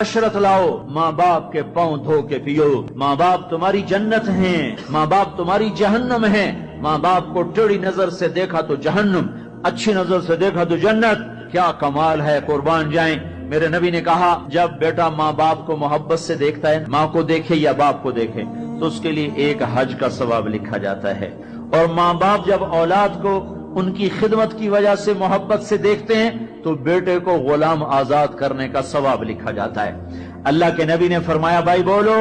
عشرت لاؤ، ماں باپ کے پاؤں دھو کے پیو، ماں باپ تمہاری جنت ہیں، ماں باپ تمہاری جہنم ہیں، ماں باپ کو ٹیڑھی نظر سے دیکھا تو جہنم، اچھی نظر سے دیکھا تو جنت، کیا کمال ہے، قربان جائیں۔ میرے نبی نے کہا جب بیٹا ماں باپ کو محبت سے دیکھتا ہے، ماں کو دیکھے یا باپ کو دیکھے، تو اس کے لیے ایک حج کا ثواب لکھا جاتا ہے، اور ماں باپ جب اولاد کو ان کی خدمت کی وجہ سے محبت سے دیکھتے ہیں تو بیٹے کو غلام آزاد کرنے کا ثواب لکھا جاتا ہے۔ اللہ کے نبی نے فرمایا بھائی بولو،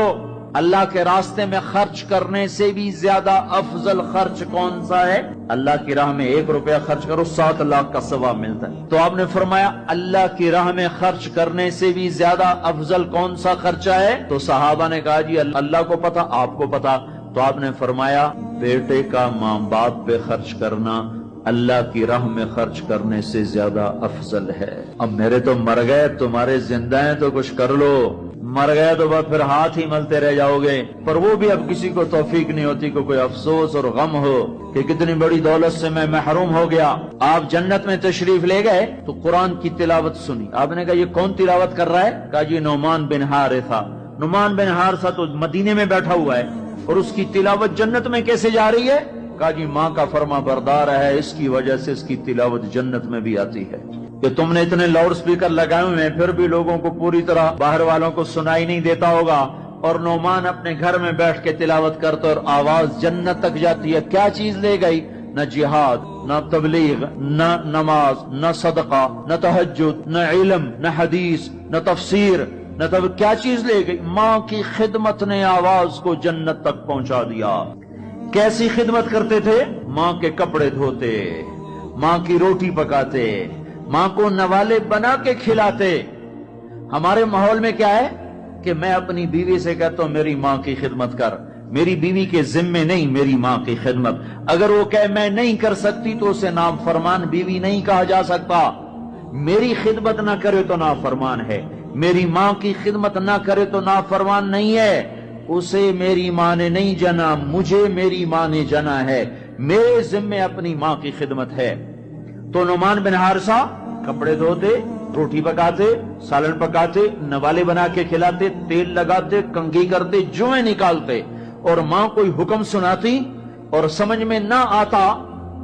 اللہ کے راستے میں خرچ کرنے سے بھی زیادہ افضل خرچ کون سا ہے؟ اللہ کی راہ میں 1 روپیہ خرچ کرو 7 لاکھ کا ثواب ملتا ہے۔ تو آپ نے فرمایا اللہ کی راہ میں خرچ کرنے سے بھی زیادہ افضل کون سا خرچہ ہے؟ تو صحابہ نے کہا جی اللہ کو پتا، آپ کو پتا۔ تو آپ نے فرمایا بیٹے کا ماں باپ پہ خرچ کرنا اللہ کی راہ میں خرچ کرنے سے زیادہ افضل ہے۔ اب میرے تو مر گئے، تمہارے زندہ ہیں تو کچھ کر لو، مر گئے تو بس پھر ہاتھ ہی ملتے رہ جاؤ گے۔ پر وہ بھی اب کسی کو توفیق نہیں ہوتی کہ کوئی افسوس اور غم ہو کہ کتنی بڑی دولت سے میں محروم ہو گیا۔ آپ جنت میں تشریف لے گئے تو قرآن کی تلاوت سنی، آپ نے کہا یہ کون تلاوت کر رہا ہے؟ کہا جی نعمان بن حارثہ۔ نعمان بن حارثہ تو مدینے میں بیٹھا ہوا ہے اور اس کی تلاوت جنت میں کیسے جا رہی ہے؟ کہا جی ماں کا فرما بردار ہے، اس کی وجہ سے اس کی تلاوت جنت میں بھی آتی ہے۔ کہ تم نے اتنے لاؤڈ سپیکر لگائے ہوئے ہیں پھر بھی لوگوں کو پوری طرح باہر والوں کو سنائی نہیں دیتا ہوگا، اور نعمان اپنے گھر میں بیٹھ کے تلاوت کرتا اور آواز جنت تک جاتی ہے۔ کیا چیز لے گئی؟ نہ جہاد، نہ تبلیغ، نہ نماز، نہ صدقہ، نہ تہجد، نہ علم، نہ حدیث، نہ تفسیر، نہ کیا چیز لے گئی؟ ماں کی خدمت نے آواز کو جنت تک پہنچا دیا۔ کیسی خدمت کرتے تھے؟ ماں کے کپڑے دھوتے، ماں کی روٹی پکاتے، ماں کو نوالے بنا کے کھلاتے۔ ہمارے ماحول میں کیا ہے کہ میں اپنی بیوی سے کہتا ہوں میری ماں کی خدمت کر، میری بیوی کے ذمے نہیں میری ماں کی خدمت۔ اگر وہ کہے میں نہیں کر سکتی تو اسے نافرمان بیوی نہیں کہا جا سکتا۔ میری خدمت نہ کرے تو نافرمان ہے، میری ماں کی خدمت نہ کرے تو نافرمان نہیں ہے۔ اسے میری ماں نے نہیں جنا، مجھے میری ماں نے جنا ہے، میرے ذمے اپنی ماں کی خدمت ہے۔ تو نعمان بن حارثہ کپڑے دھوتے، روٹی پکاتے، سالن پکاتے، نوالے بنا کے کھلاتے، تیل لگاتے، کنگھی کرتے، جوئیں نکالتے، اور ماں کوئی حکم سناتی اور سمجھ میں نہ آتا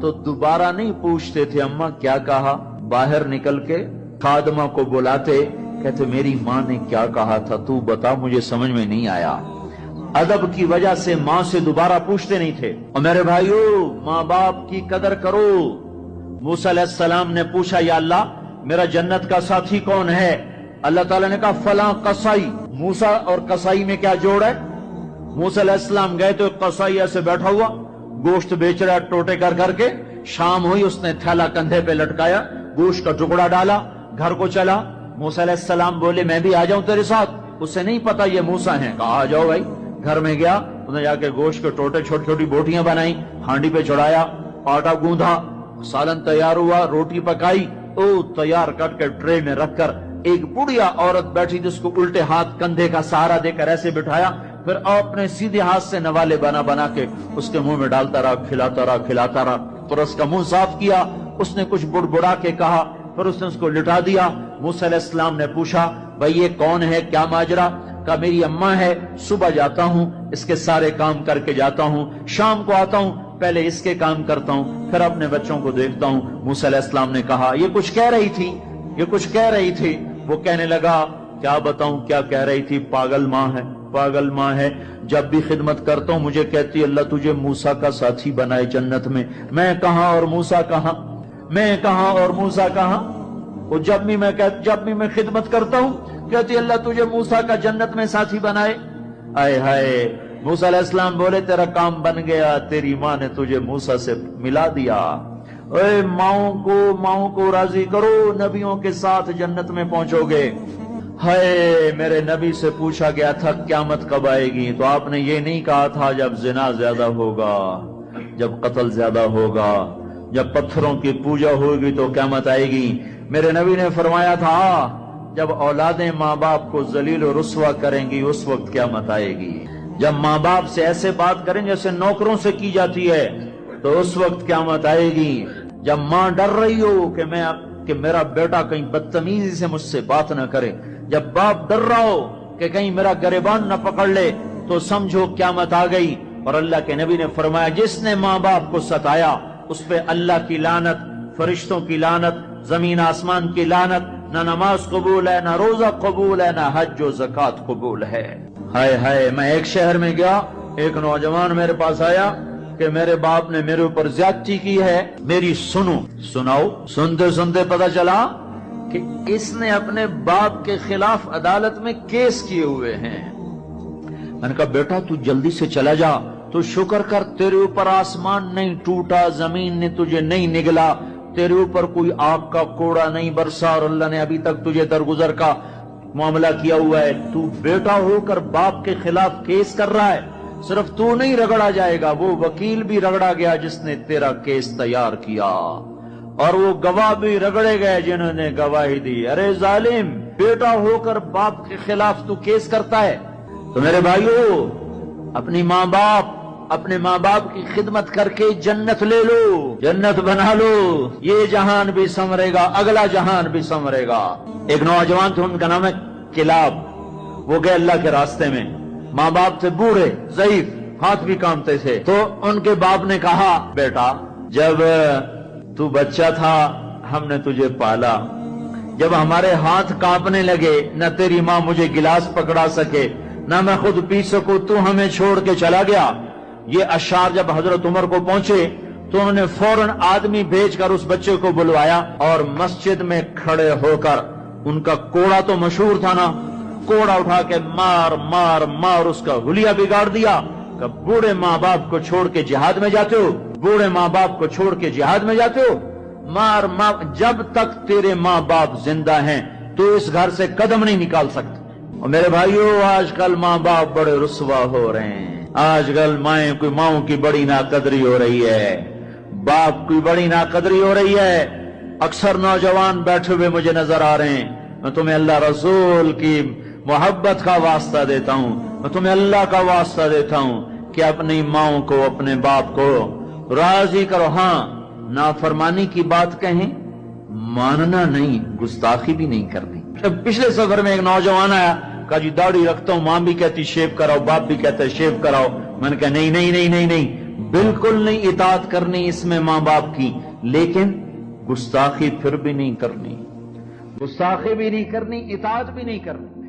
تو دوبارہ نہیں پوچھتے تھے اماں کیا کہا، باہر نکل کے خادمہ کو بلاتے، کہتے میری ماں نے کیا کہا تھا تو بتا، مجھے سمجھ میں نہیں آیا۔ ادب کی وجہ سے ماں سے دوبارہ پوچھتے نہیں تھے۔ اور میرے بھائیو ماں باپ کی قدر کرو۔ موسیٰ علیہ السلام نے پوچھا یا اللہ میرا جنت کا ساتھی کون ہے؟ اللہ تعالیٰ نے کہا فلاں قصائی۔ موسیٰ اور قصائی میں کیا جوڑ ہے؟ موسیٰ علیہ السلام گئے تو قصائی ایسے بیٹھا ہوا گوشت بیچ رہا ٹوٹے کر کر کے، شام ہوئی اس نے تھیلا کندھے پہ لٹکایا، گوشت کا ٹکڑا ڈالا، گھر کو چلا۔ موسیٰ علیہ السلام بولے میں بھی آ جاؤں تیرے ساتھ؟ اسے نہیں پتا یہ موسیٰ ہیں، کہا آ جاؤ بھائی۔ گھر میں گیا، انہیں جا کے گوشت کے ٹوٹے چھوٹی چھوٹی بوٹیاں بنائی، ہانڈی پہ چڑھایا، آٹا گوندھا، سالن تیار ہوا، روٹی پکائی، تیار کر کے ٹرے میں رکھ کر ایک بڑھیا عورت بیٹھی جس کو الٹے ہاتھ کندھے کا سہارا دے کر ایسے بٹھایا، پھر اپنے سیدھے ہاتھ سے نوالے بنا بنا کے اس کے منہ میں ڈالتا رہا، کھلاتا رہا، پھر اس کا منہ صاف کیا، اس نے کچھ بڑبڑا کے کہا، پھر اس نے اس کو لٹا دیا۔ موسیٰ علیہ السلام نے پوچھا بھائی یہ کون ہے، کیا ماجرا؟ کہا میری اماں ہے، صبح جاتا ہوں اس کے سارے کام کر کے جاتا ہوں، شام کو آتا ہوں پہلے اس کے کام کرتا ہوں پھر اپنے بچوں کو دیکھتا ہوں۔ موسیٰ علیہ السلام نے کہا یہ کچھ کہہ رہی تھی۔ وہ کہنے لگا کیا بتاؤں کیا کہہ رہی تھی؟ پاگل ماں ہے، جب بھی خدمت کرتا ہوں مجھے کہتی اللہ تجھے موسیٰ کا ساتھی بنائے جنت میں، میں کہاں اور موسیٰ کہاں؟ وہ جب بھی میں خدمت کرتا ہوں کہتی اللہ تجھے موسیٰ کا جنت میں ساتھی بنائے۔ آئے ہائے، موسیٰ علیہ السلام بولے تیرا کام بن گیا، تیری ماں نے تجھے موسیٰ سے ملا دیا۔ اے ماؤں کو راضی کرو، نبیوں کے ساتھ جنت میں پہنچو گے۔ ہائے میرے نبی سے پوچھا گیا تھا قیامت کب آئے گی، تو آپ نے یہ نہیں کہا تھا جب زنا زیادہ ہوگا، جب قتل زیادہ ہوگا، جب پتھروں کی پوجا ہوگی تو قیامت آئے گی۔ میرے نبی نے فرمایا تھا جب اولادیں ماں باپ کو ذلیل و رسوا کریں گی اس وقت قیامت آئے گی، جب ماں باپ سے ایسے بات کریں جیسے نوکروں سے کی جاتی ہے تو اس وقت قیامت آئے گی، جب ماں ڈر رہی ہو کہ میرا بیٹا کہیں بدتمیزی سے مجھ سے بات نہ کرے، جب باپ ڈر رہا ہو کہ کہیں میرا گریبان نہ پکڑ لے تو سمجھو قیامت آ گئی. اور اللہ کے نبی نے فرمایا جس نے ماں باپ کو ستایا اس پہ اللہ کی لعنت، فرشتوں کی لعنت، زمین آسمان کی لعنت. نہ نماز قبول ہے، نہ روزہ قبول ہے، نہ حج و زکات قبول ہے. ہائے ہائے، میں ایک شہر میں گیا، ایک نوجوان میرے پاس آیا کہ میرے باپ نے میرے اوپر زیادتی کی ہے، میری سناؤ. سنتے سنتے پتا چلا کہ اس نے اپنے باپ کے خلاف عدالت میں کیس کیے ہوئے ہیں. میں نے کہا بیٹا تو جلدی سے چلا جا، تو شکر کر تیرے اوپر آسمان نہیں ٹوٹا، زمین نے تجھے نہیں نگلا، تیرے اوپر کوئی آگ کا کوڑا نہیں برسا، اور اللہ نے ابھی تک تجھے درگزر کا معاملہ کیا ہوا ہے. تو بیٹا ہو کر باپ کے خلاف کیس کر رہا ہے. صرف تو نہیں رگڑا جائے گا، وہ وکیل بھی رگڑا گیا جس نے تیرا کیس تیار کیا، اور وہ گواہ بھی رگڑے گئے جنہوں نے گواہی دی. ارے ظالم، بیٹا ہو کر باپ کے خلاف تو کیس کرتا ہے. تو میرے بھائیو، اپنے ماں باپ کی خدمت کر کے جنت لے لو، جنت بنا لو. یہ جہان بھی سنورے گا، اگلا جہان بھی سنورے گا. ایک نوجوان تھے، ان کا نام ہے کلاب. وہ گئے اللہ کے راستے میں، ماں باپ تھے بوڑھے ضعیف، ہاتھ بھی کامتے تھے. تو ان کے باپ نے کہا بیٹا جب تو بچہ تھا ہم نے تجھے پالا، جب ہمارے ہاتھ کانپنے لگے نہ تیری ماں مجھے گلاس پکڑا سکے نہ میں خود پی سکوں، تو ہمیں چھوڑ کے چلا گیا. یہ اشعار جب حضرت عمر کو پہنچے تو انہوں نے فوراً آدمی بھیج کر اس بچے کو بلوایا اور مسجد میں کھڑے ہو کر ان کا کوڑا تو مشہور تھا نا، کوڑا اٹھا کے مار مار مار اس کا حلیہ بگاڑ دیا. کہ بوڑھے ماں باپ کو چھوڑ کے جہاد میں جاتے ہو، بوڑھے ماں باپ کو چھوڑ کے جہاد میں جاتے ہو، مار مار، جب تک تیرے ماں باپ زندہ ہیں تو اس گھر سے قدم نہیں نکال سکتے. اور میرے بھائیو، آج کل ماں باپ بڑے رسوا ہو رہے ہیں. آج کل ماؤں کی بڑی ناقدری ہو رہی ہے، باپ کی بڑی ناقدری ہو رہی ہے. اکثر نوجوان بیٹھے ہوئے مجھے نظر آ رہے ہیں. میں تمہیں اللہ رسول کی محبت کا واسطہ دیتا ہوں، میں تمہیں اللہ کا واسطہ دیتا ہوں کہ اپنی ماؤں کو، اپنے باپ کو راضی کرو. ہاں، نافرمانی کی بات کہیں، ماننا نہیں، گستاخی بھی نہیں کرنی. پچھلے سفر میں ایک نوجوان آیا، کہا جی داڑھی رکھتا ہوں، ماں بھی کہتی شیو کراؤ، باپ بھی کہتا ہے شیو کراؤ. میں نے کہا نہیں نہیں نہیں نہیں نہیں، بالکل نہیں اطاعت کرنی اس میں ماں باپ کی، لیکن گستاخی پھر بھی نہیں کرنی، گستاخی بھی نہیں کرنی، اطاعت بھی نہیں کرنی.